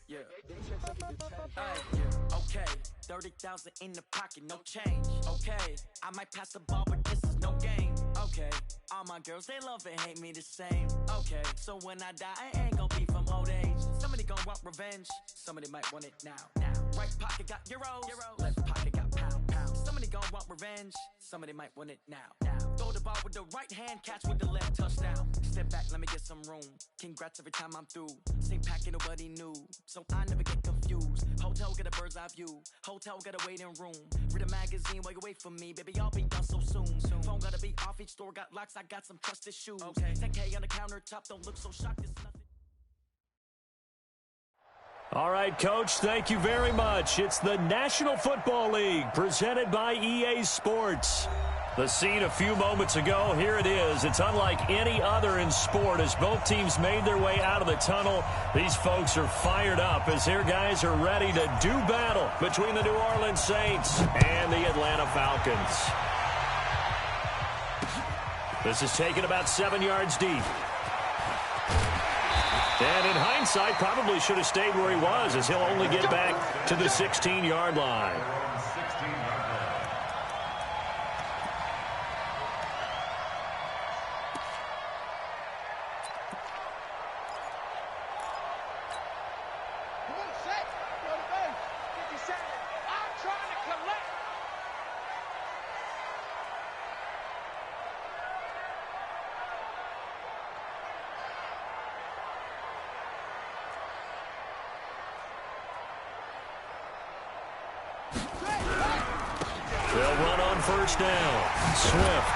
Yeah. Okay, 30,000 in the pocket, no change. Okay, I might pass the ball, but this is no game. Okay, all my girls, they love and hate me the same. Okay, so when I die, I ain't gon' be from old age. Somebody gon' want revenge, somebody might want it now. Right pocket got euros, left pocket got pound. Somebody gon' want revenge, somebody might want it now. Throw the ball with the right hand, catch with the left, touchdown. Step back, let me get some room. Congrats every time I'm through. Same packet, nobody knew, so I never get confused. Hotel get a bird's eye view, hotel got a waiting room. Read a magazine while you wait for me, baby, I'll be done so soon. Phone gotta be off, each store got locks, I got some trusted shoes. 10K on the countertop, don't look so shocked, it's nothing. All right, Coach, thank you very much. It's the National Football League presented by EA Sports. The scene a few moments ago, here it is. It's unlike any other in sport as both teams made their way out of the tunnel. These folks are fired up as their guys are ready to do battle between the New Orleans Saints and the Atlanta Falcons. This is taken about 7 yards deep. And in hindsight, probably should have stayed where he was as he'll only get back to the 16-yard line. They'll run on first down. Swift.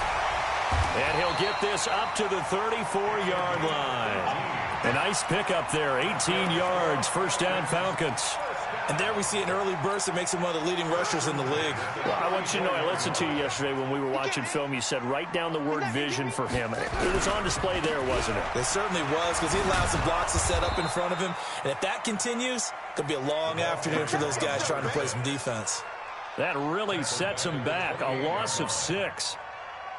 And he'll get this up to the 34-yard line. A nice pickup there, 18 yards, first down Falcons. And there we see an early burst that makes him one of the leading rushers in the league. Well, I want you to know, I listened to you yesterday when we were watching film. You said write down the word vision for him. It was on display there, wasn't it? It certainly was, because he allows the blocks to set up in front of him. And if that continues, it'll be a long afternoon for those guys trying to play some defense. That really sets him back, a loss of 6.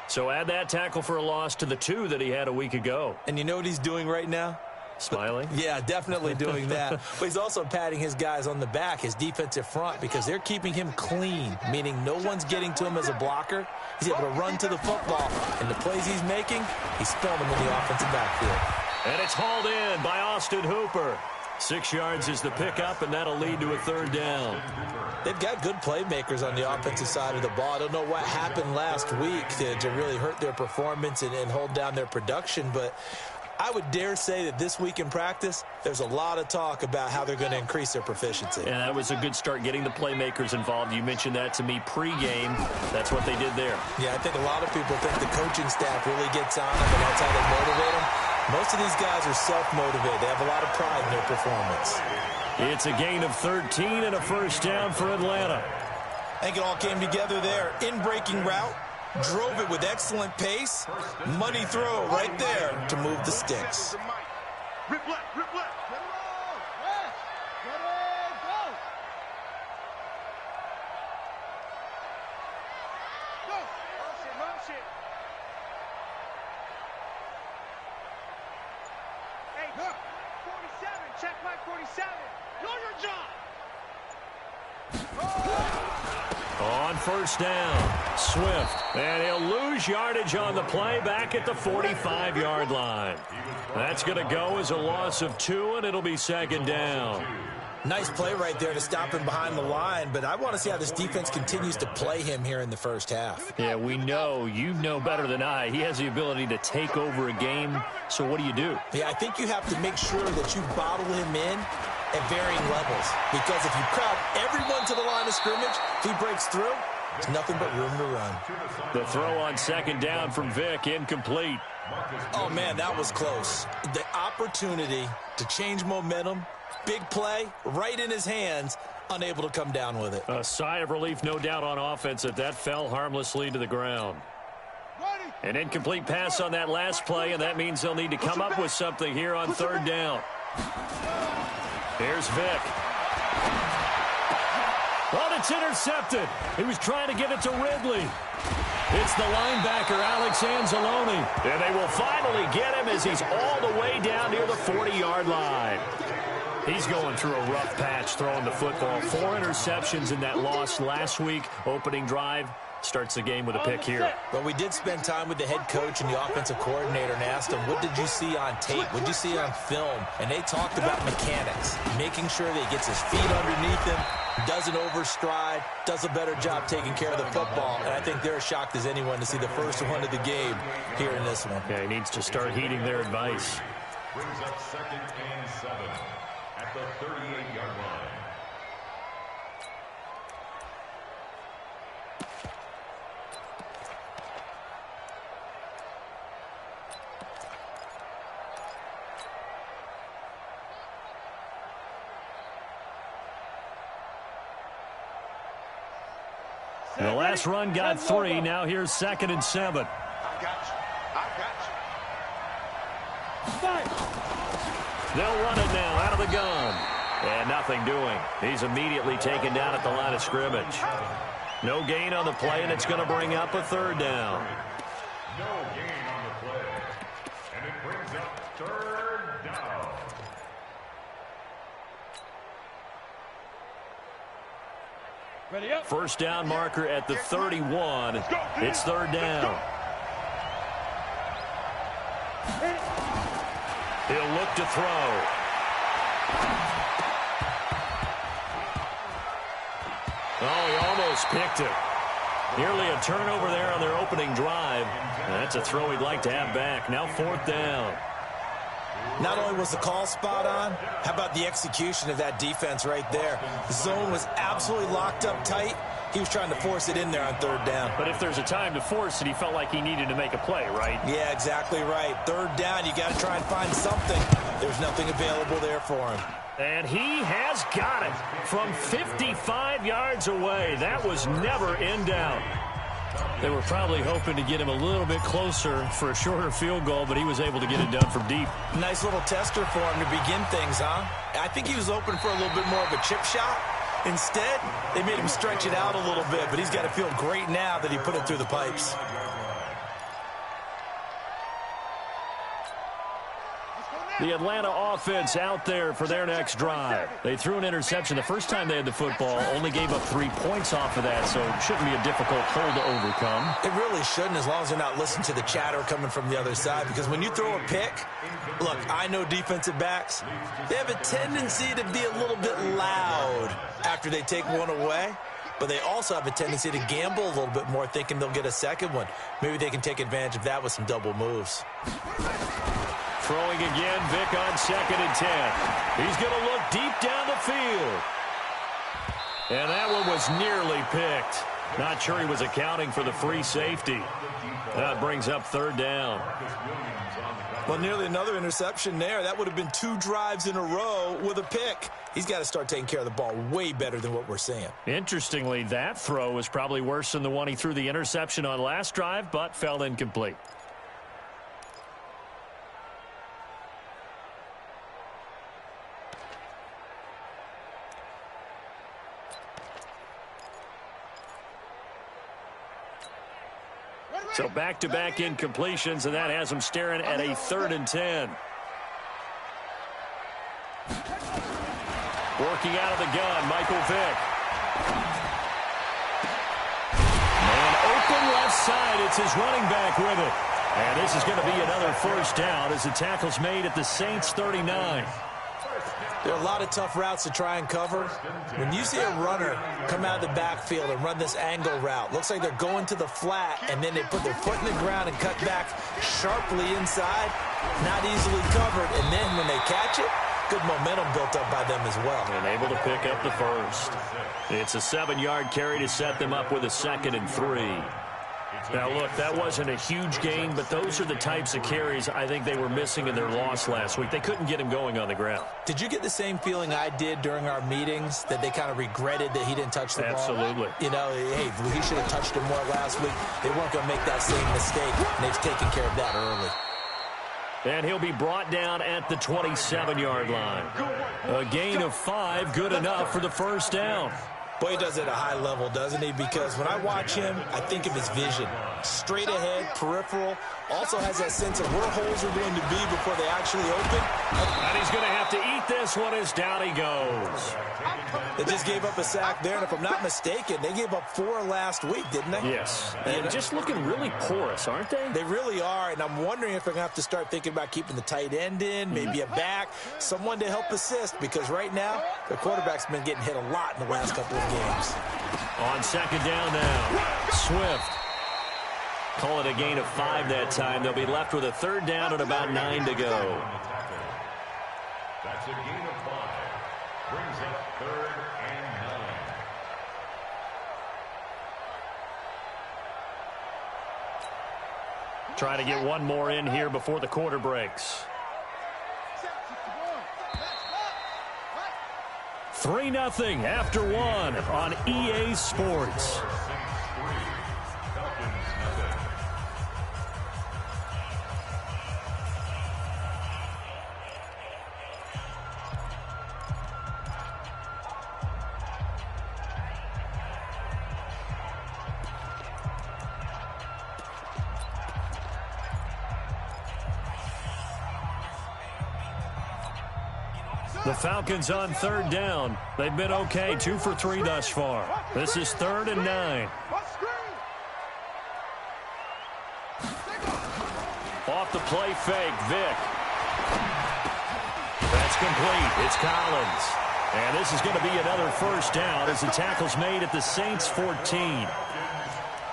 So add that tackle for a loss to the 2 that he had a week ago. And you know what he's doing right now? Smiling? Yeah, definitely doing that. But he's also patting his guys on the back, his defensive front, because they're keeping him clean, meaning no one's getting to him as a blocker. He's able to run to the football, and the plays he's making, he's filming in the offensive backfield. And it's hauled in by Austin Hooper. 6 yards is the pickup, and that'll lead to a third down. They've got good playmakers on the offensive side of the ball. I don't know what happened last week to really hurt their performance and hold down their production, but I would dare say that this week in practice, there's a lot of talk about how they're going to increase their proficiency. And that was a good start, getting the playmakers involved. You mentioned that to me pregame. That's what they did there. Yeah, I think a lot of people think the coaching staff really gets on them, and that's how they motivate them. Most of these guys are self-motivated. They have a lot of pride in their performance. It's a gain of 13 and a first down for Atlanta. I think it all came together there. In-breaking route, drove it with excellent pace. Money throw right there to move the sticks. Rip left, rip left. On first down, Swift, and he'll lose yardage on the play back at the 45-yard line. That's going to go as a loss of 2, and it'll be second down. Nice play right there to stop him behind the line, but I want to see how this defense continues to play him here in the first half. Yeah, we know, you know better than I, he has the ability to take over a game, so what do you do? Yeah, I think you have to make sure that you bottle him in at varying levels, because if you crowd everyone to the line of scrimmage, if he breaks through, there's nothing but room to run. The throw on second down from Vic, incomplete. Oh, man, that was close. The opportunity to change momentum, big play, right in his hands, unable to come down with it. A sigh of relief, no doubt, on offense that fell harmlessly to the ground. An incomplete pass on that last play, and that means they'll need to come up with something here on third down. Here's Vic. Oh, it's intercepted. He was trying to get it to Ridley. It's the linebacker, Alex Anzalone. And they will finally get him as he's all the way down near the 40-yard line. He's going through a rough patch throwing the football. 4 interceptions in that loss last week. Opening drive starts the game with a pick here. Well, we did spend time with the head coach and the offensive coordinator and asked him, what did you see on tape? What did you see on film? And they talked about mechanics, making sure that he gets his feet underneath him, doesn't overstride, does a better job taking care of the football. And I think they're as shocked as anyone to see the first one of the game here in this one. Yeah, he needs to start heeding their advice. Brings up 2nd and 7 at the 38-yard line. The last run got 3. Now here's 2nd and 7. I got you. They'll run it now out of the gun. And nothing doing. He's immediately taken down at the line of scrimmage. No gain on the play, and it's going to bring up a 3rd down. No gain on the play. And it brings up 3rd down. Ready up. First down marker at the 31. It's 3rd down. He'll look to throw. Oh, he almost picked it. Nearly a turnover there on their opening drive. That's a throw he'd like to have back. Now 4th down. Not only was the call spot on, how about the execution of that defense right there? The zone was absolutely locked up tight. He was trying to force it in there on 3rd down. But if there's a time to force it, he felt like he needed to make a play, right? Yeah, exactly right. 3rd down, you got to try and find something. There's nothing available there for him. And he has got it from 55 yards away. That was never in doubt. They were probably hoping to get him a little bit closer for a shorter field goal, but he was able to get it done from deep. Nice little tester for him to begin things, huh? I think he was open for a little bit more of a chip shot. Instead, they made him stretch it out a little bit, but he's got to feel great now that he put it through the pipes. The Atlanta offense out there for their next drive. They threw an interception the first time they had the football, only gave up 3 points off of that, so it shouldn't be a difficult hole to overcome. It really shouldn't, as long as they're not listening to the chatter coming from the other side, because when you throw a pick, look, I know defensive backs, they have a tendency to be a little bit loud after they take one away, but they also have a tendency to gamble a little bit more, thinking they'll get a second one. Maybe they can take advantage of that with some double moves. Throwing again, Vic on 2nd and 10. He's going to look deep down the field. And that one was nearly picked. Not sure he was accounting for the free safety. That brings up 3rd down. Well, nearly another interception there. That would have been 2 drives in a row with a pick. He's got to start taking care of the ball way better than what we're seeing. Interestingly, that throw was probably worse than the one he threw the interception on last drive, but fell incomplete. So back-to-back incompletions, and that has him staring at a 3rd and 10. Working out of the gun, Michael Vick. And open left side, it's his running back with it. And this is going to be another 1st down as the tackle's made at the Saints 39. There are a lot of tough routes to try and cover. When you see a runner come out of the backfield and run this angle route, looks like they're going to the flat, and then they put their foot in the ground and cut back sharply inside, not easily covered. And then when they catch it, good momentum built up by them as well. And able to pick up the 1st. It's a 7-yard carry to set them up with a 2nd and 3. Now, look, that wasn't a huge gain, but those are the types of carries I think they were missing in their loss last week. They couldn't get him going on the ground. Did you get the same feeling I did during our meetings, that they kind of regretted that he didn't touch the ball? Absolutely. You know, hey, he should have touched it more last week. They weren't going to make that same mistake, and they've taken care of that early. And he'll be brought down at the 27-yard line. A gain of 5, good enough for the 1st down. Boy, he does it at a high level, doesn't he? Because when I watch him, I think of his vision. Straight ahead, peripheral. Also has that sense of where holes are going to be before they actually open. And he's going to have to eat complete this one as down he goes. They just gave up a sack there, and if I'm not mistaken, they gave up 4 last week, didn't they? Yes, and just looking really porous, aren't they? They really are, and I'm wondering if they're going to have to start thinking about keeping the tight end in, maybe a back, someone to help assist, because right now, their quarterback's been getting hit a lot in the last couple of games. On second down now, Swift. Call it a gain of 5 that time. They'll be left with a third down and about 9 to go. That's a gain of 5. Brings up 3rd and 9. Try to get one more in here before the quarter breaks. 3-0 after 1 on EA Sports. The Falcons on third down. They've been okay, 2 for 3 thus far. This is 3rd and 9. Off the play fake, Vick. That's complete. It's Collins. And this is going to be another first down as the tackle's made at the Saints 14.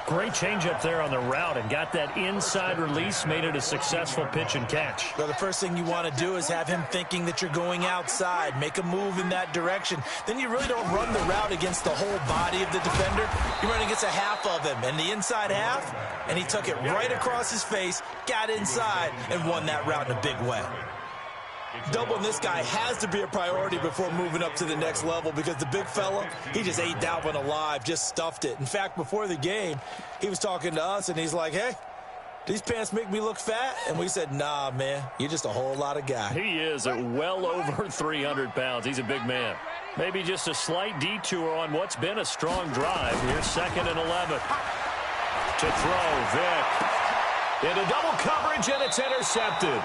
Great change up there on the route and got that inside release, made it a successful pitch and catch. Well, the first thing you want to do is have him thinking that you're going outside, make a move in that direction. Then you really don't run the route against the whole body of the defender. You run against a half of him, and the inside half, and he took it right across his face, got inside, and won that route in a big way. Doubling this guy has to be a priority before moving up to the next level, because the big fella, he just ate that one alive, just stuffed it. In fact, before the game, he was talking to us, and he's like, hey, these pants make me look fat? And we said, nah, man, you're just a whole lot of guy. He is at well over 300 pounds. He's a big man. Maybe just a slight detour on what's been a strong drive. Here's 2nd and 11. To throw, Vick. Into double coverage, and it's intercepted.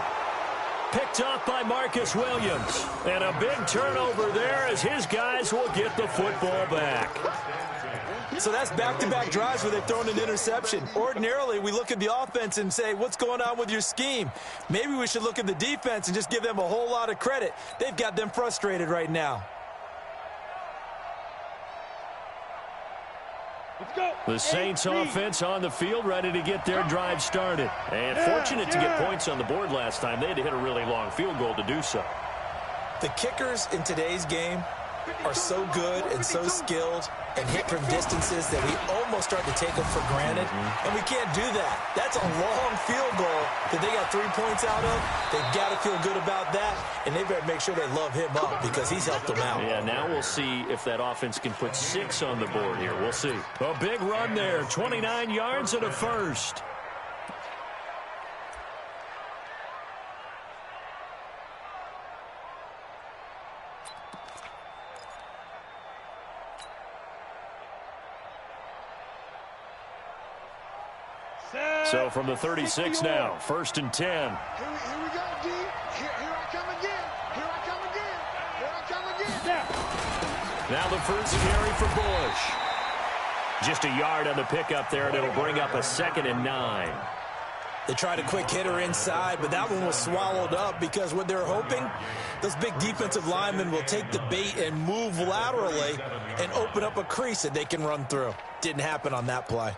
Picked off by Marcus Williams. And a big turnover there as his guys will get the football back. So that's back-to-back drives where they've thrown an interception. Ordinarily, we look at the offense and say, what's going on with your scheme? Maybe we should look at the defense and just give them a whole lot of credit. They've got them frustrated right now. The Saints offense on the field, ready to get their drive started. And fortunate to get points on the board last time. They had to hit a really long field goal to do so. The kickers in today's game are so good and so skilled and hit from distances that we almost start to take them for granted. And we can't do that. That's a long field goal that they got 3 points out of. They've got to feel good about that, and they better make sure they love him up because he's helped them out. Yeah, now we'll see if that offense can put 6 on the board here. We'll see. A big run there, 29 yards and a first. So from the 36 now, 1st and 10. Here we go, D. Here I come again. Here I come again. Here I come again. Now the first carry for Bush. Just a yard on the pickup there, and it'll bring up a 2nd and 9. They tried a quick hitter inside, but that one was swallowed up because what they're hoping, those big defensive linemen will take the bait and move laterally and open up a crease that they can run through. Didn't happen on that play.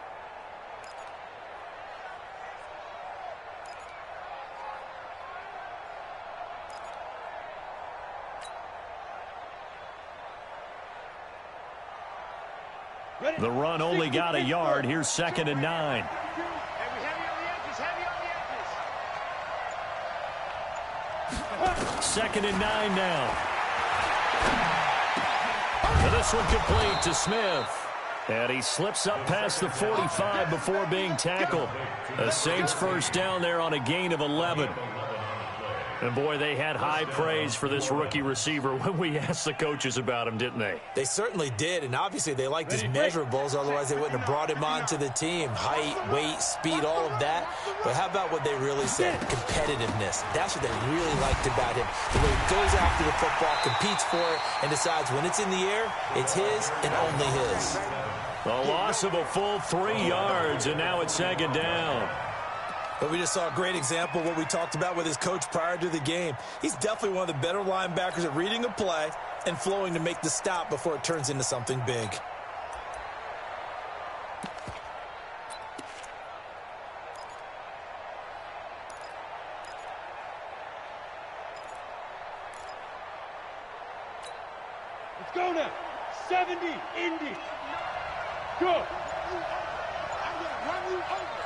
The run only got a yard. Here's 2nd and 9. Second and 9 now. And this one complete to Smith. And he slips up past the 45 before being tackled. The Saints first down there on a gain of 11. And, boy, they had high praise for this rookie receiver when we asked the coaches about him, didn't they? They certainly did, and obviously they liked his measurables, otherwise they wouldn't have brought him onto the team. Height, weight, speed, all of that. But how about what they really said? Competitiveness. That's what they really liked about him. The way he goes after the football, competes for it, and decides when it's in the air, it's his and only his. A loss of a full 3 yards, and now it's 2nd down. But we just saw a great example of what we talked about with his coach prior to the game. He's definitely one of the better linebackers at reading a play and flowing to make the stop before it turns into something big. Let's go now. 70, Indy. Go. I'm going to run you over.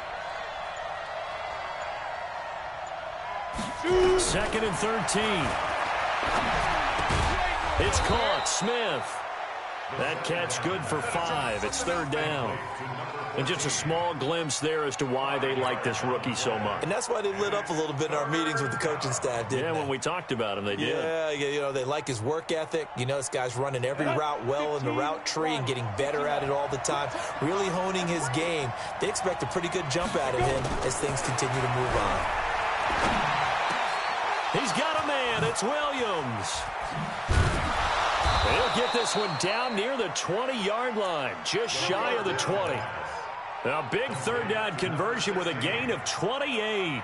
2nd and 13. It's caught. Smith. That catch good for 5. It's 3rd down. And just a small glimpse there as to why they like this rookie so much. And that's why they lit up a little bit in our meetings with the coaching staff, didn't they? Yeah, when we talked about him, they did. Yeah, you know, they like his work ethic. You know, this guy's running every route well in the route tree and getting better at it all the time, really honing his game. They expect a pretty good jump out of him as things continue to move on. He's got a man. It's Williams. He'll get this one down near the 20-yard line, just shy of the 20. A big 3rd down conversion with a gain of 28.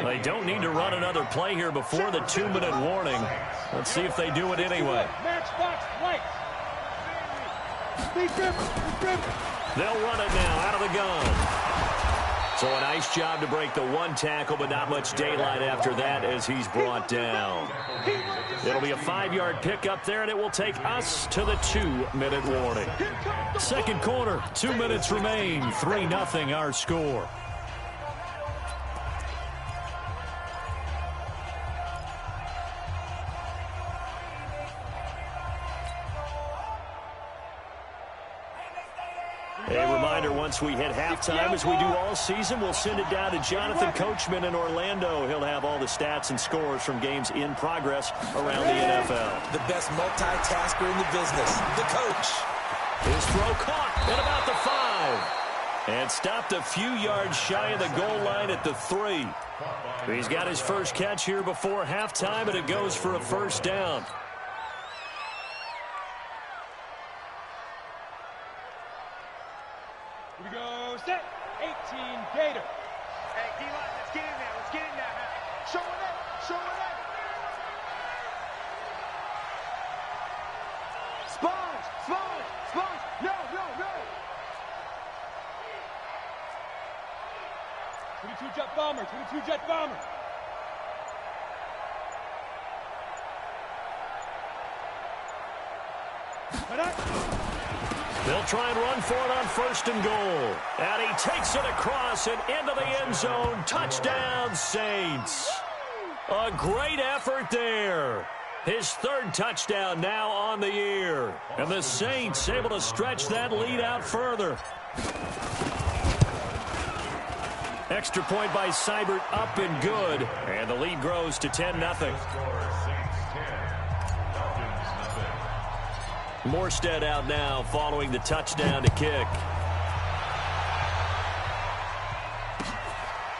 They don't need to run another play here before the 2-minute warning. Let's see if they do it anyway. They'll run it now out of the gun. So a nice job to break the 1 tackle, but not much daylight after that as he's brought down. It'll be a 5-yard pickup there, and it will take us to the 2-minute warning. 2nd quarter, 2 minutes remain, 3-0 our score. A reminder, once we hit halftime, as we do all season, we'll send it down to Jonathan Coachman in Orlando. He'll have all the stats and scores from games in progress around the NFL. The best multitasker in the business, the coach. His throw caught at about the 5. And stopped a few yards shy of the goal line at the 3. He's got his first catch here before halftime, and it goes for a 1st down. Here we go, set, 18, Gator. Hey, D-line, let's get in there, let's get in there. Show it up, show it up. Sponge, sponge, sponge, no, no, no. 22 jet bomber, 22 jet bomber. They'll try and run for it on 1st and goal. And he takes it across and into the end zone. Touchdown, Saints. A great effort there. His 3rd touchdown now on the year. And the Saints able to stretch that lead out further. Extra point by Seibert, up and good. And the lead grows to 10-0. Morstead out now following the touchdown to kick.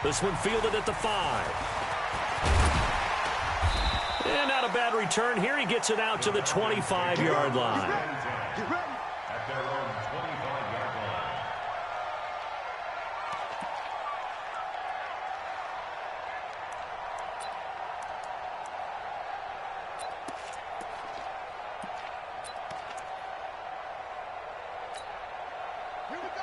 This one fielded at the 5. And not a bad return here. He gets it out to the 25-yard line. At their own 25-yard line.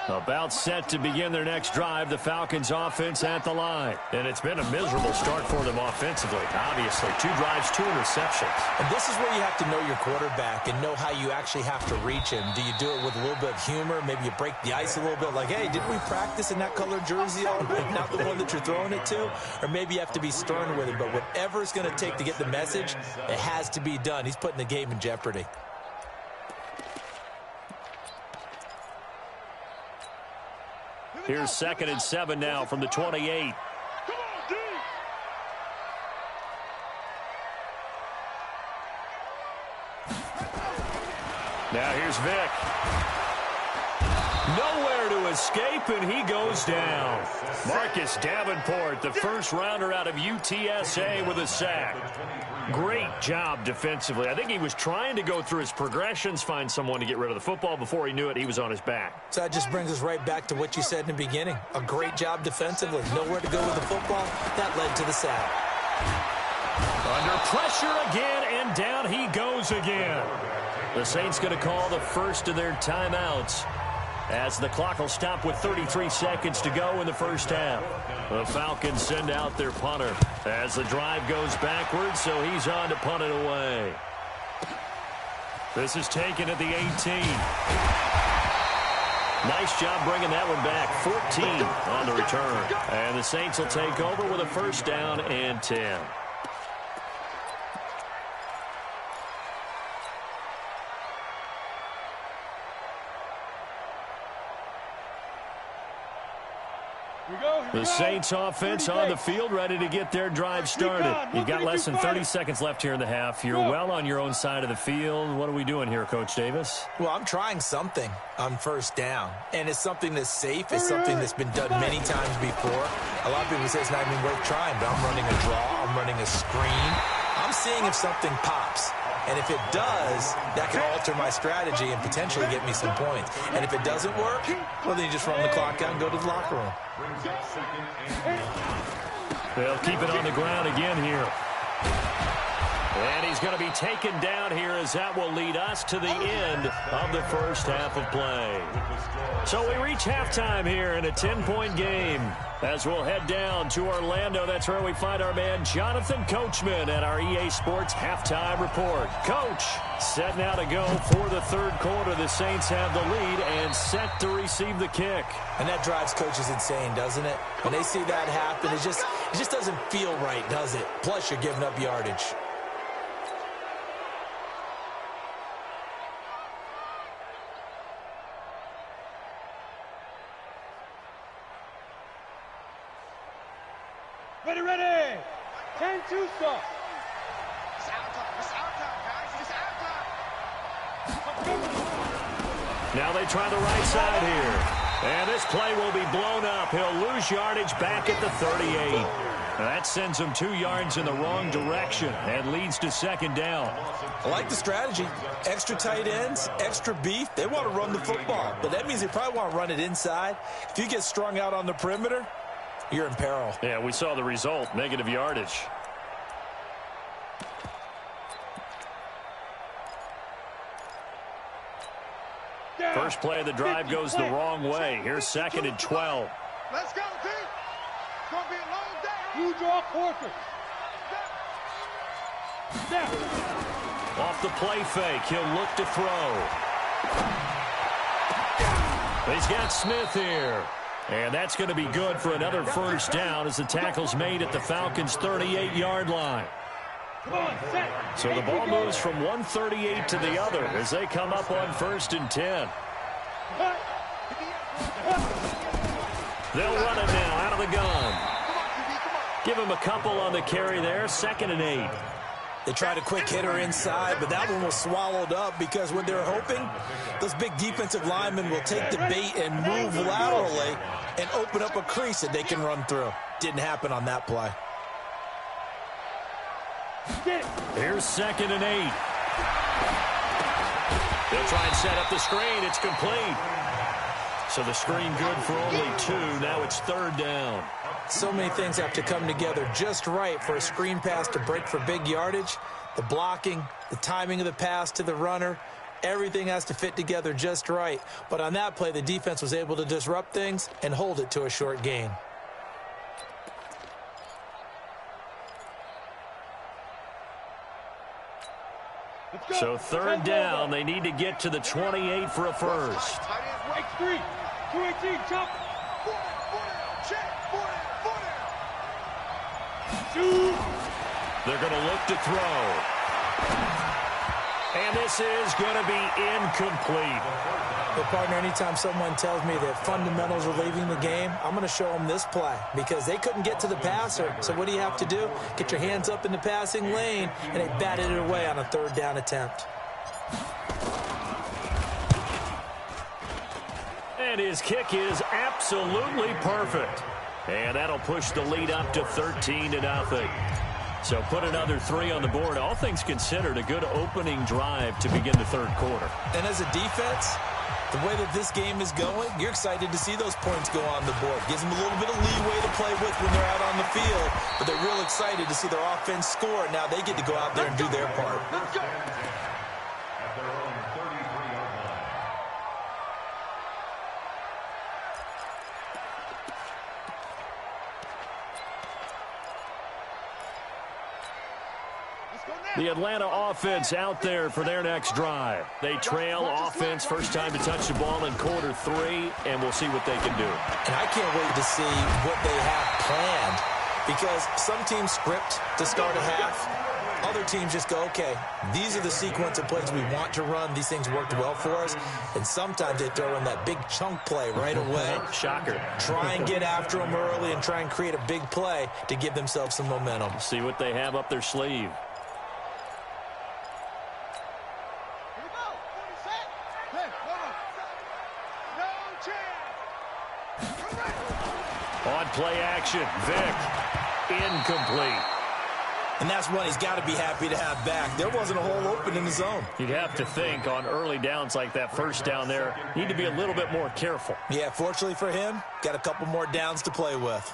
About set to begin their next drive, the Falcons offense at the line. And it's been a miserable start for them offensively. Obviously, 2 drives, 2 interceptions. And this is where you have to know your quarterback and know how you actually have to reach him. Do you do it with a little bit of humor? Maybe you break the ice a little bit, like, hey, didn't we practice in that colored jersey all night? Not the one that you're throwing it to? Or maybe you have to be stern with it. But whatever it's going to take to get the message, it has to be done. He's putting the game in jeopardy. Here's 2nd and 7 now from the 28. Now here's Vic. Nowhere to escape, and he goes down. Marcus Davenport, the first rounder out of UTSA, with a sack. Great job defensively. I think he was trying to go through his progressions, find someone to get rid of the football. Before he knew it, he was on his back. So that just brings us right back to what you said in the beginning. A great job defensively. Nowhere to go with the football. That led to the sack. Under pressure again, and down he goes again. The Saints going to call the first of their timeouts, as the clock will stop with 33 seconds to go in the first half. The Falcons send out their punter as the drive goes backwards, so he's on to punt it away. This is taken at the 18. Nice job bringing that one back. 14 on the return. And the Saints will take over with a first down and 10. The Saints offense on the field, ready to get their drive started. You've got less than 30 seconds left here in the half. You're well on your own side of the field. What are we doing here, Coach Davis? Well, I'm trying something on first down, and it's something that's safe. It's something that's been done many times before. A lot of people say it's not even worth trying, but I'm running a draw. I'm running a screen. I'm seeing if something pops. And if it does, that can alter my strategy and potentially get me some points. And if it doesn't work, well, then you just run the clock out and go to the locker room. They'll keep it on the ground again here. And he's going to be taken down here, as that will lead us to the end of the first half of play. So we reach halftime here in a 10-point game. As we'll head down to Orlando, that's where we find our man Jonathan Coachman at our EA Sports Halftime Report. Coach, set now to go for the third quarter. The Saints have the lead and set to receive the kick. And that drives coaches insane, doesn't it? When they see that happen, it just doesn't feel right, does it? Plus, you're giving up yardage. Ready. 10-2 stop. It's our time, guys. It's our time. Now they try the right side here. And this play will be blown up. He'll lose yardage back at the 38. That sends him 2 yards in the wrong direction and leads to second down. I like the strategy. Extra tight ends, extra beef. They want to run the football, but that means they probably want to run it inside. If you get strung out on the perimeter, you're in peril. Yeah, we saw the result, negative yardage. First play of the drive goes the wrong way. Here's second and 12. Let's go, team. It's going to be a long day. You draw quarter. Off the play fake, he'll look to throw. He's got Smith here. And that's going to be good for another first down as the tackle's made at the Falcons' 38-yard line. So the ball moves from 138 to the other as they come up on 1st and 10. They'll run it now out of the gun. Give him a couple on the carry there, 2nd and 8. They tried a quick hitter inside, but that one was swallowed up because what they're hoping, those big defensive linemen will take the bait and move laterally and open up a crease that they can run through. Didn't happen on that play. Here's 2nd and 8. They'll try and set up the screen. It's complete. So the screen good for only 2. Now it's 3rd down. So many things have to come together just right for a screen pass to break for big yardage. The blocking, the timing of the pass to the runner, everything has to fit together just right. But on that play, the defense was able to disrupt things and hold it to a short gain. So 3rd down, they need to get to the 28 for a first. X3, 218, chop. They're going to look to throw. And this is going to be incomplete. But, partner, anytime someone tells me that fundamentals are leaving the game, I'm going to show them this play because they couldn't get to the passer. So what do you have to do? Get your hands up in the passing lane, and they batted it away on a 3rd down attempt. And his kick is absolutely perfect. And that'll push the lead up to 13-0. So put another 3 on the board. All things considered, a good opening drive to begin the third quarter. And as a defense, the way that this game is going, you're excited to see those points go on the board. Gives them a little bit of leeway to play with when they're out on the field, but they're real excited to see their offense score. Now they get to go out there and do their part. At their own 33-yard line. The Atlanta offense out there for their next drive. They trail offense, first time to touch the ball in quarter 3, and we'll see what they can do. And I can't wait to see what they have planned, because some teams script to start a half. Other teams just go, okay, these are the sequence of plays we want to run. These things worked well for us. And sometimes they throw in that big chunk play right away. Shocker. Try and get after them early and try and create a big play to give themselves some momentum. See what they have up their sleeve. On play action, Vick, incomplete. And that's one he's got to be happy to have back. There wasn't a hole open in the zone. You'd have to think on early downs like that first down there, need to be a little bit more careful. Yeah, fortunately for him, got a couple more downs to play with.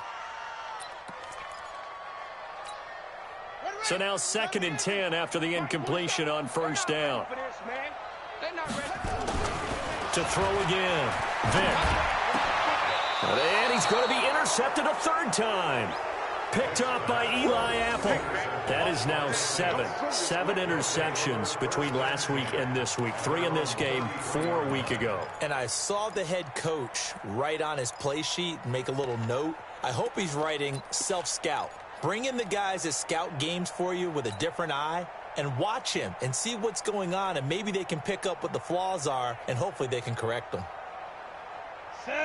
So now 2nd and 10 after the incompletion on first down. To throw again, Vick. And he's going to be intercepted a 3rd time. Picked off by Eli Apple. That is now 7 interceptions between last week and this week. 3 in this game, 4 a week ago. And I saw the head coach write on his play sheet and make a little note. I hope he's writing self-scout. Bring in the guys that scout games for you with a different eye and watch him and see what's going on, and maybe they can pick up what the flaws are, and hopefully they can correct them.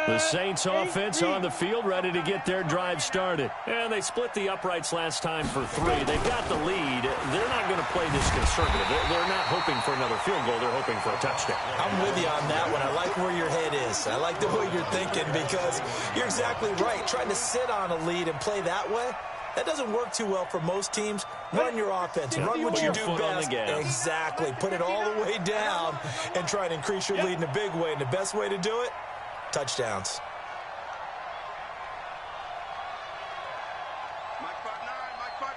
The Saints offense on the field, ready to get their drive started. And they split the uprights last time for 3. They've got the lead. They're not going to play this conservative. They're not hoping for another field goal. They're hoping for a touchdown. I'm with you on that one. I like where your head is. I like the way you're thinking, because you're exactly right. Trying to sit on a lead and play that way, that doesn't work too well for most teams. Run your offense. Run what you do best. Exactly. Put it all the way down and try and increase your lead in a big way. And the best way to do it, touchdowns.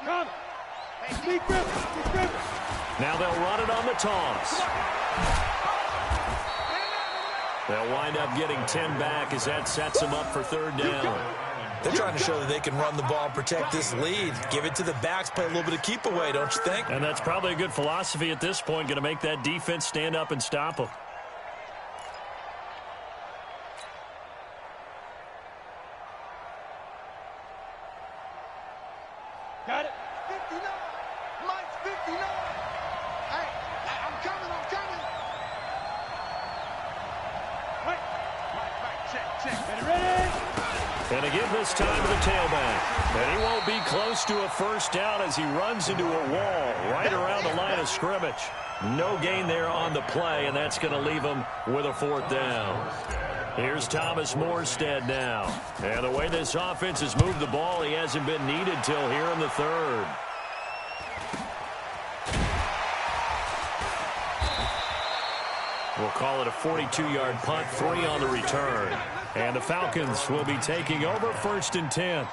Come. Speak Griffin. Now they'll run it on the toss. They'll wind up getting 10 back as that sets them up for 3rd down. They're trying to show that they can run the ball and protect this lead. Give it to the backs, play a little bit of keep away, don't you think? And that's probably a good philosophy at this point, going to make that defense stand up and stop them. Got it. 59. Mike's 59. Hey, I'm coming. Right. Mike, check. Ready? And to give this time to the tailback. And he won't be close to a 1st down as he runs into a wall right around the line of scrimmage. No gain there on the play, and that's going to leave him with a 4th down. Here's Thomas Morstead now. And the way this offense has moved the ball, he hasn't been needed till here in the 3rd. We'll call it a 42-yard punt, 3 on the return. And the Falcons will be taking over 1st and 10.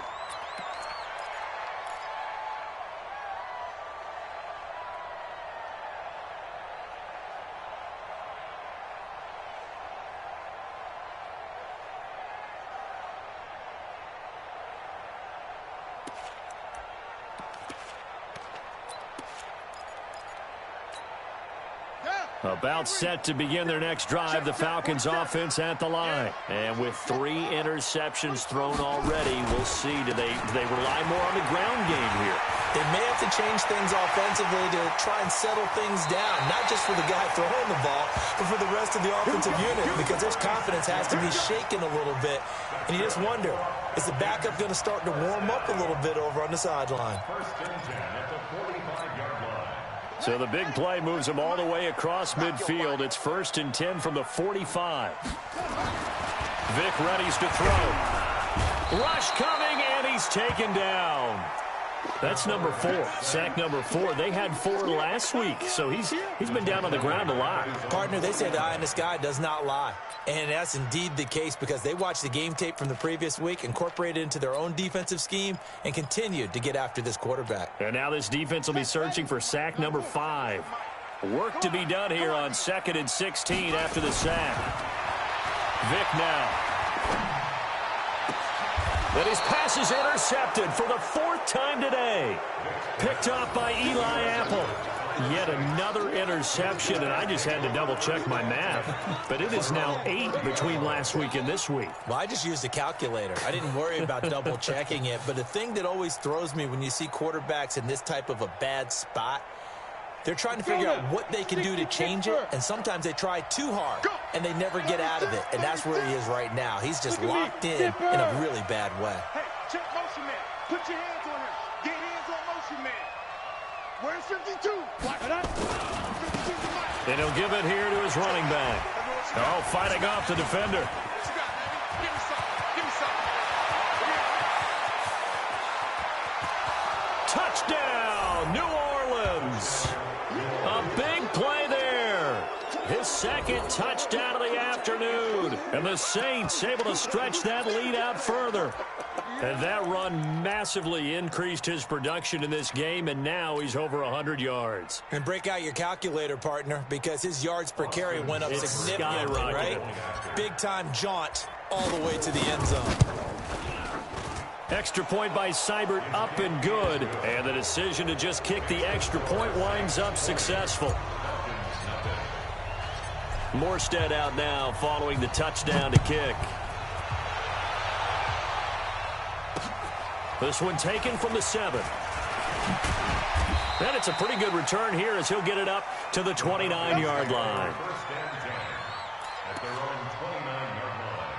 About set to begin their next drive, the Falcons offense at the line. And with 3 interceptions thrown already, we'll see, do they rely more on the ground game here? They may have to change things offensively to try and settle things down, not just for the guy throwing the ball, but for the rest of the offensive unit, because their confidence has to be shaken a little bit. And you just wonder, is the backup going to start to warm up a little bit over on the sideline? 1st and 10 at the 45-yard line. So the big play moves him all the way across midfield. It's 1st and 10 from the 45. Vic readies to throw. Rush coming, and he's taken down. That's number 4. Sack number 4. They had 4 last week, so he's been down on the ground a lot. Partner, they say the eye in the sky does not lie. And that's indeed the case because they watched the game tape from the previous week, incorporated it into their own defensive scheme, and continued to get after this quarterback. And now this defense will be searching for sack number 5. Work to be done here on 2nd and 16 after the sack. Vic now. But his pass is intercepted for the 4th time today. Picked off by Eli Apple. Yet another interception, and I just had to double-check my math. But it is now 8 between last week and this week. Well, I just used a calculator. I didn't worry about double-checking it. But the thing that always throws me when you see quarterbacks in this type of a bad spot, they're trying to figure out what they can do to change it, and sometimes they try too hard, and they never get out of it. And that's where he is right now. He's just locked in a really bad way. Hey, check motion man. Put your hands on him. Get hands on motion man. Where's 52? Watch it up. 52 to Mike. And he'll give it here to his running back. Oh, fighting off the defender. What you got, baby? Give me some. Give me some. Touchdown, New Orleans. A big play there. His 2nd touchdown of the afternoon. And the Saints able to stretch that lead out further. And that run massively increased his production in this game, and now he's over 100 yards. And break out your calculator, partner, because his yards per carry went up significantly, right? Big-time jaunt all the way to the end zone. Extra point by Seibert, up and good. And the decision to just kick the extra point winds up successful. Morstead out now following the touchdown to kick. This one taken from the 7. And it's a pretty good return here as he'll get it up to the 29-yard line. At their own 29-yard line.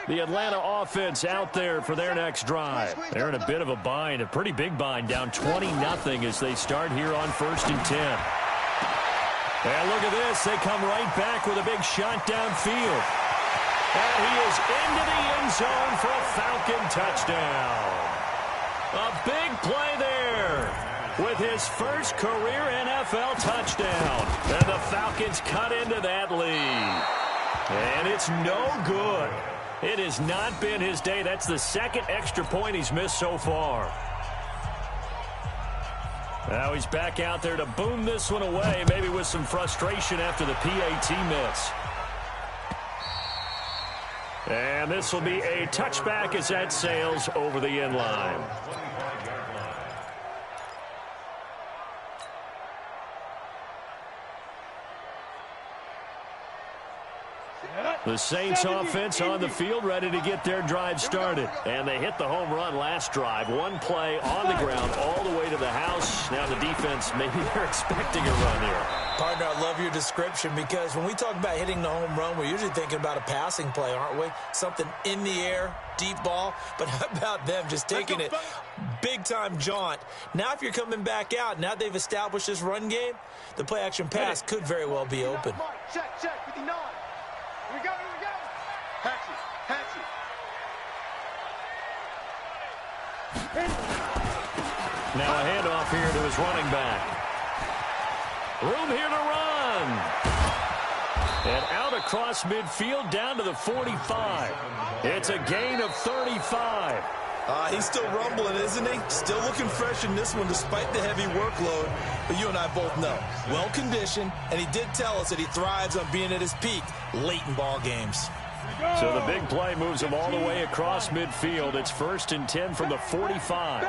The Atlanta offense out there for their next drive. They're in a bit of a bind, a pretty big bind, down 20-0 as they start here on 1st and 10. And look at this. They come right back with a big shot downfield. And he is into the end zone for a Falcon touchdown. A big play there with his first career NFL touchdown. And the Falcons cut into that lead. And it's no good. It has not been his day. That's the 2nd extra point he's missed so far. Now he's back out there to boom this one away, maybe with some frustration after the PAT miss. And this will be a touchback as that sails over the end line. The Saints offense on the field, ready to get their drive started. And they hit the home run last drive. One play on the ground all the way to the house. Now the defense, maybe they're expecting a run here. Partner, I love your description because when we talk about hitting the home run, we're usually thinking about a passing play, aren't we? Something in the air, deep ball. But how about them just taking it big-time jaunt? Now if you're coming back out, now they've established this run game, the play-action pass could very well be open. Check, 59. We go. Hatchet. Now a handoff here to his running back. Room here to run. And out across midfield down to the 45. It's a gain of 35. He's still rumbling, isn't he? Still looking fresh in this one despite the heavy workload. But you and I both know, well-conditioned, and he did tell us that he thrives on being at his peak late in ball games. So the big play moves him all the way across midfield. It's 1st and 10 from the 45.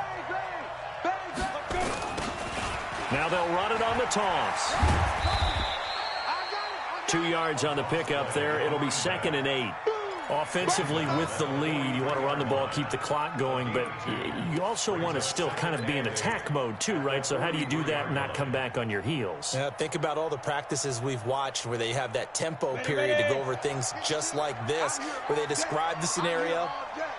Now they'll run it on the toss. 2 yards on the pickup there. It'll be 2nd and 8. Offensively with the lead, you want to run the ball, keep the clock going, but you also want to still kind of be in attack mode too, right? So how do you do that and not come back on your heels? Yeah, think about all the practices we've watched where they have that tempo period to go over things just like this, where they describe the scenario,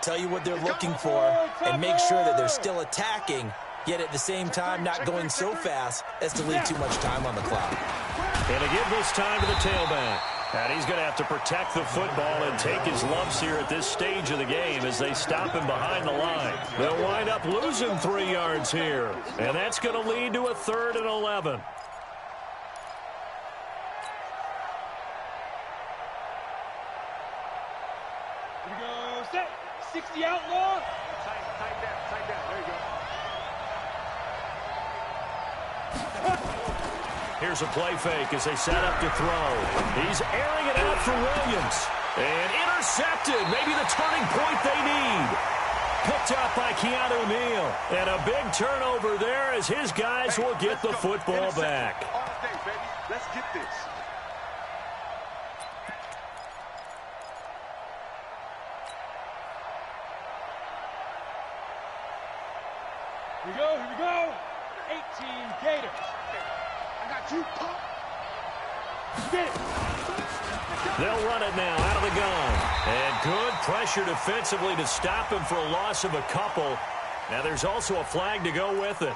tell you what they're looking for, and make sure that they're still attacking, yet at the same time not going so fast as to leave too much time on the clock. And to give this time to the tailback. And he's going to have to protect the football and take his lumps here at this stage of the game as they stop him behind the line. They'll wind up losing 3 yards here. And that's going to lead to a 3rd and 11. Here we go. Set. 60 outlaw. Tight down. There you go. Here's a play fake as they set up to throw. He's airing it out for Williams. And intercepted. Maybe the turning point they need. Picked up by Keanu Neal. And a big turnover there as his guys will get the football back. All day, baby. Let's get this. Here we go. 18 Gator. I got you, pop. Get it. They'll run it now out of the gun. And good pressure defensively to stop him for a loss of a couple. Now there's also a flag to go with it.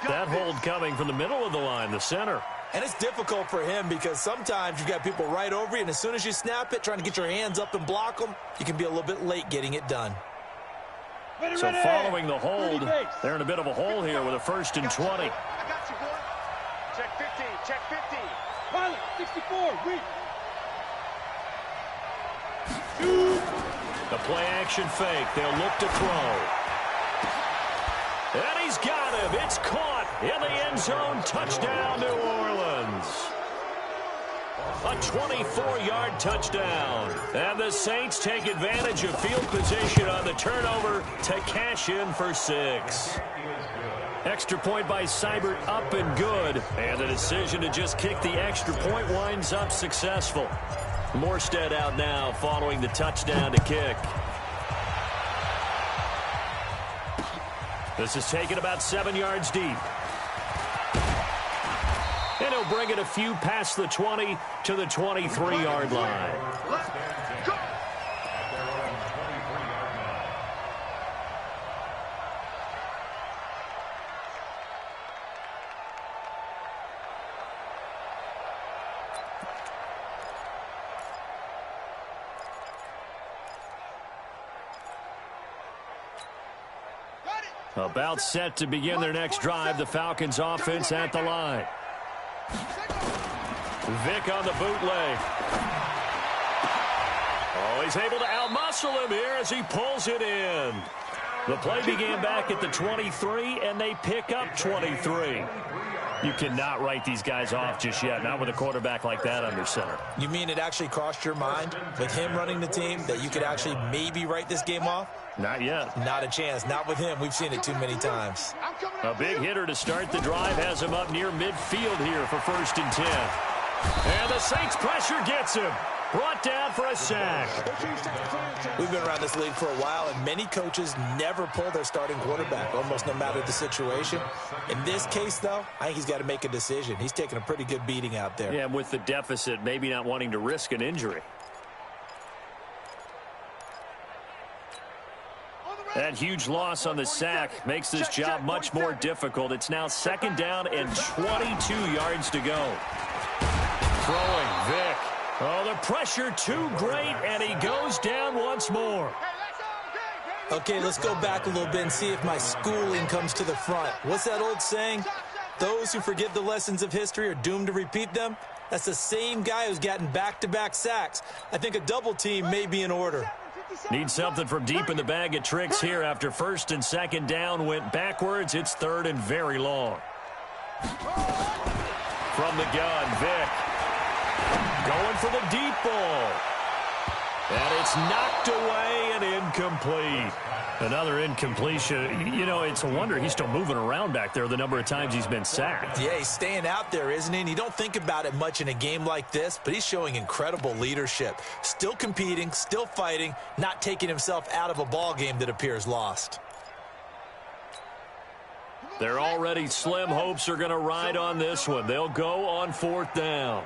That hold coming from the middle of the line, the center. And it's difficult for him because sometimes you got people right over you, and as soon as you snap it, trying to get your hands up and block them, you can be a little bit late getting it done. So following the hold, they're in a bit of a hole here with a 1st and 20. I got you, boy. Check 15. Check 15. Pilot, 64. Read. The play action fake. They'll look to throw. And he's got him. It's caught in the end zone. Touchdown, New Orleans. A 24-yard touchdown. And the Saints take advantage of field position on the turnover to cash in for 6. Extra point by Seibert up and good. And the decision to just kick the extra point winds up successful. Morstead out now following the touchdown to kick. This is taken about 7 yards deep. And he'll bring it a few past the 20 to the 23-yard line. Let's go. About set to begin their next drive, the Falcons offense at the line. Vick on the bootleg. Oh, he's able to outmuscle him here as he pulls it in. The play began back at the 23, and they pick up 23. You cannot write these guys off just yet, not with a quarterback like that under center. You mean it actually crossed your mind with him running the team that you could actually maybe write this game off? Not yet. Not a chance. Not with him. We've seen it too many times. A big hitter to start the drive has him up near midfield here for 1st and 10. And the Saints pressure gets him. Brought down for a sack. We've been around this league for a while, and many coaches never pull their starting quarterback, almost no matter the situation. In this case, though, I think he's got to make a decision. He's taking a pretty good beating out there. Yeah, with the deficit, maybe not wanting to risk an injury. That huge loss on the sack makes this job much more difficult. It's now 2nd down and 22 yards to go. Throwing, Vick. Oh, the pressure too great, and he goes down once more. Okay, let's go back a little bit and see if my schooling comes to the front. What's that old saying? Those who forget the lessons of history are doomed to repeat them. That's the same guy who's gotten back-to-back sacks. I think a double team may be in order. Need something from deep in the bag of tricks here after 1st and 2nd down went backwards. It's 3rd and very long. From the gun, Vick. Going for the deep ball. And it's knocked away and incomplete. Another incompletion. You know, it's a wonder he's still moving around back there the number of times he's been sacked. Yeah, he's staying out there, isn't he? And you don't think about it much in a game like this, but he's showing incredible leadership. Still competing, still fighting, not taking himself out of a ball game that appears lost. Their already slim hopes are going to ride on this one. They'll go on 4th down.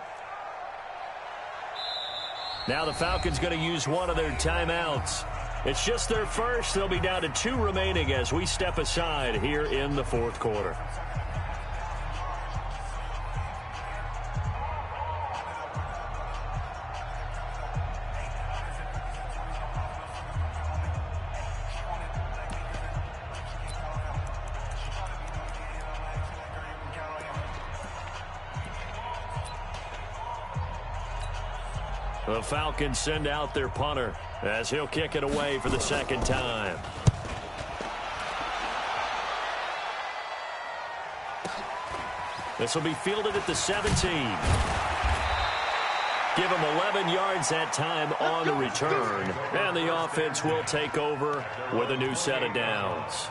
Now the Falcons going to use one of their timeouts. It's just their first. They'll be down to 2 remaining as we step aside here in the 4th quarter. The Falcons send out their punter as he'll kick it away for the 2nd time. This will be fielded at the 17. Give him 11 yards that time on the return. And the offense will take over with a new set of downs.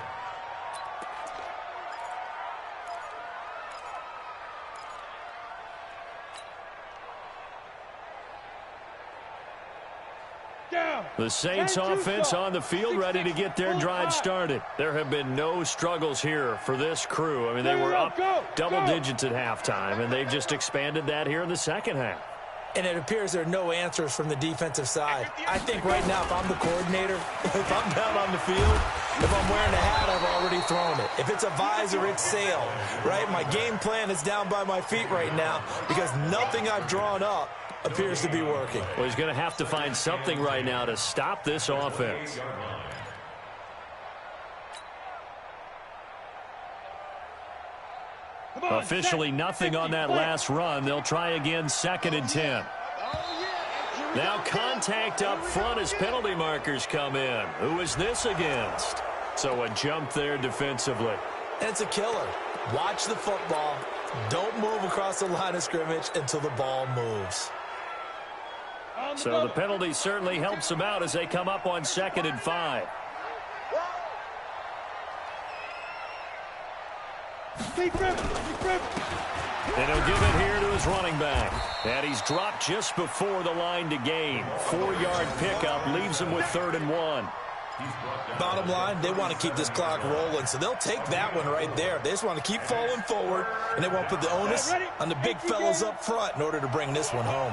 The Saints offense on the field ready to get their drive started. There have been no struggles here for this crew. I mean, they were up double digits at halftime, and they've just expanded that here in the 2nd half. And it appears there are no answers from the defensive side. I think right now, if I'm the coordinator, if I'm down on the field, if I'm wearing a hat, I've already thrown it. If it's a visor, it's sail, right? My game plan is down by my feet right now because nothing I've drawn up appears to be working. Well, he's going to have to find something right now to stop this offense. Officially nothing on that last run. They'll try again 2nd and 10. Now contact up front as penalty markers come in. Who is this against? So a jump there defensively. And it's a killer. Watch the football. Don't move across the line of scrimmage until the ball moves. So the penalty certainly helps them out as they come up on 2nd and 5. And he'll give it here to his running back. And he's dropped just before the line to gain. 4-yard pickup leaves him with 3rd and 1. Bottom line, they want to keep this clock rolling, so they'll take that one right there. They just want to keep falling forward, and they want to put the onus on the big fellas up front in order to bring this one home.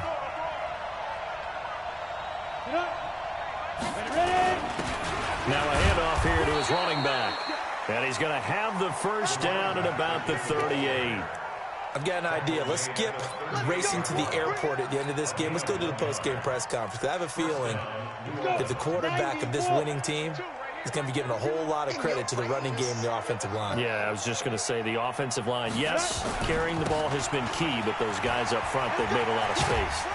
Now a handoff here to his running back. And he's going to have the 1st down at about the 38. I've got an idea. Let's skip racing to the airport at the end of this game. Let's go to the post-game press conference. I have a feeling that the quarterback of this winning team is going to be giving a whole lot of credit to the running game and the offensive line. Yeah, I was just going to say the offensive line, yes, carrying the ball has been key, but those guys up front, they've made a lot of space.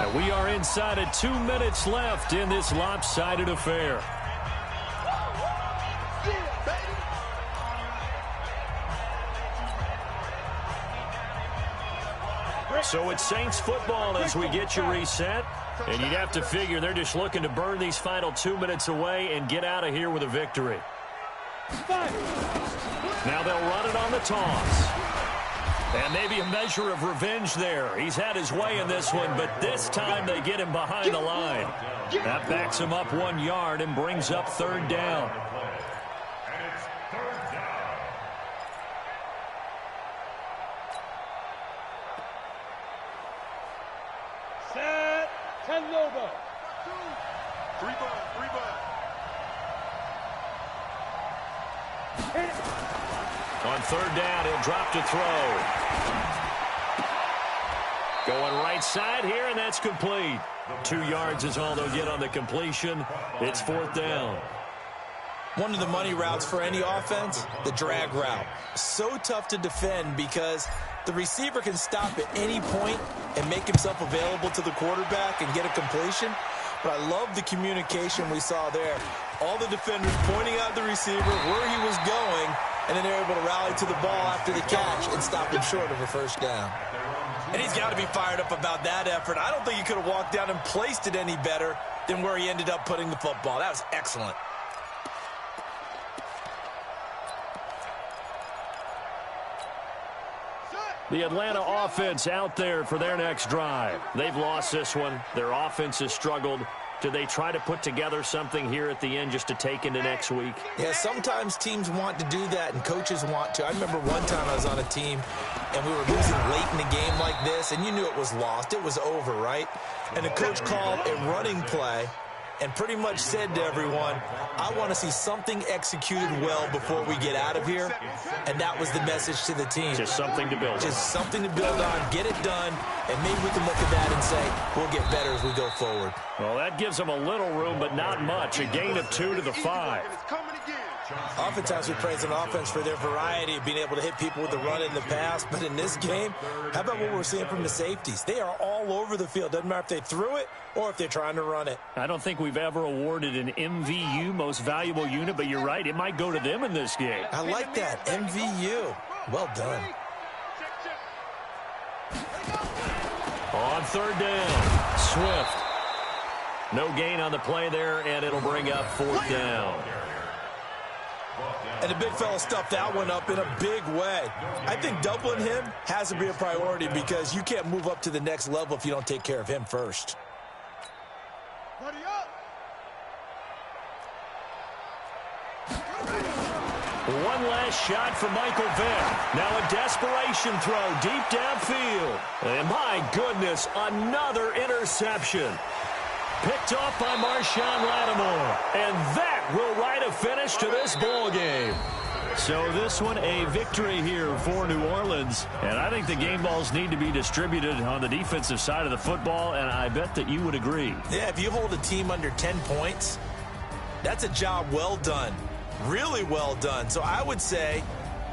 And we are inside of 2 minutes left in this lopsided affair. So it's Saints football as we get you reset. And you'd have to figure they're just looking to burn these final 2 minutes away and get out of here with a victory. Now they'll run it on the toss. And maybe a measure of revenge there. He's had his way in this one, but this time they get him behind the line. That backs him up 1 yard and brings up 3rd down. And it's 3rd down. Set. 10 Lobo. 3 ball. 3 ball. On 3rd down, he'll drop to throw. Going right side here, and that's complete. 2 yards is all they'll get on the completion. It's 4th down. One of the money routes for any offense, the drag route. So tough to defend because the receiver can stop at any point and make himself available to the quarterback and get a completion. But I love the communication we saw there. All the defenders pointing out the receiver, where he was going, and then they're able to rally to the ball after the catch and stop him short of a 1st down. And he's got to be fired up about that effort. I don't think he could have walked down and placed it any better than where he ended up putting the football. That was excellent. The Atlanta offense out there for their next drive. They've lost this one. Their offense has struggled. Do they try to put together something here at the end just to take into next week? Yeah, sometimes teams want to do that and coaches want to. I remember one time I was on a team and we were losing late in a game like this, and you knew it was lost. It was over, right? And the coach called a running play and pretty much said to everyone, I want to see something executed well before we get out of here. And that was the message to the team. Just something to build on. Just something to build on, get it done, and maybe we can look at that and say, we'll get better as we go forward. Well, that gives them a little room, but not much. A gain of 2 to the 5. Oftentimes we praise an offense for their variety of being able to hit people with the run in the pass. But in this game, how about what we're seeing from the safeties? They are all over the field. Doesn't matter if they threw it or if they're trying to run it. I don't think we've ever awarded an MVU, most valuable unit, but you're right. It might go to them in this game. I like that. MVU. Well done. On 3rd down, Swift. No gain on the play there, and it'll bring up 4th down. And the big fella stuffed that one up in a big way. I think doubling him has to be a priority because you can't move up to the next level if you don't take care of him first. Buddy up. One last shot for Michael Vick. Now a desperation throw deep downfield. And my goodness, another interception. Picked off by Marshawn Lattimore. And that will write a finish to this ball game. So this one a victory here for New Orleans. And I think the game balls need to be distributed on the defensive side of the football, and I bet that you would agree. Yeah, if you hold a team under 10 points, that's a job well done. Really well done. So I would say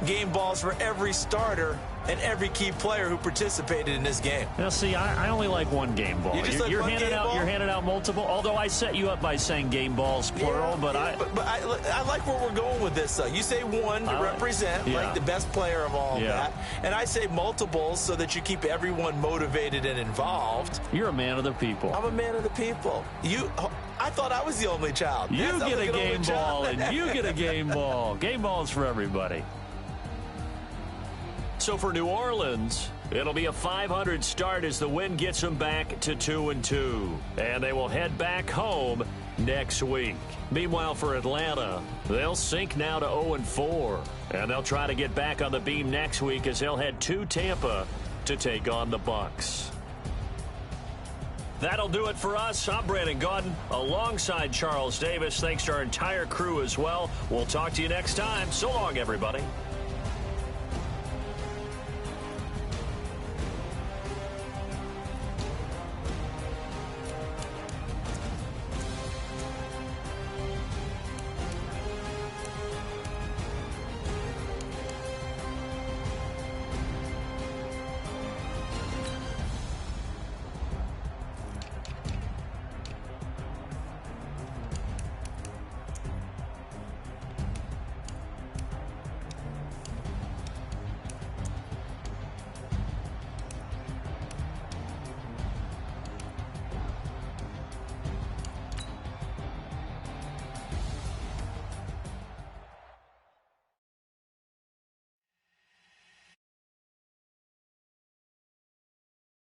game balls for every starter and every key player who participated in this game. Now, see, I only like one game ball. You're handing out multiple, although I set you up by saying game balls, plural. But I like where we're going with this, though. You say one to represent, like the best player of all that. And I say multiples so that you keep everyone motivated and involved. You're a man of the people. I'm a man of the people. I thought I was the only child. You get a game ball, and you get a game ball. Game balls for everybody. So for New Orleans, it'll be a 500 start as the win gets them back to 2-2. And they will head back home next week. Meanwhile, for Atlanta, they'll sink now to 0-4. And they'll try to get back on the beam next week as they'll head to Tampa to take on the Bucs. That'll do it for us. I'm Brandon Gaudin alongside Charles Davis. Thanks to our entire crew as well. We'll talk to you next time. So long, everybody.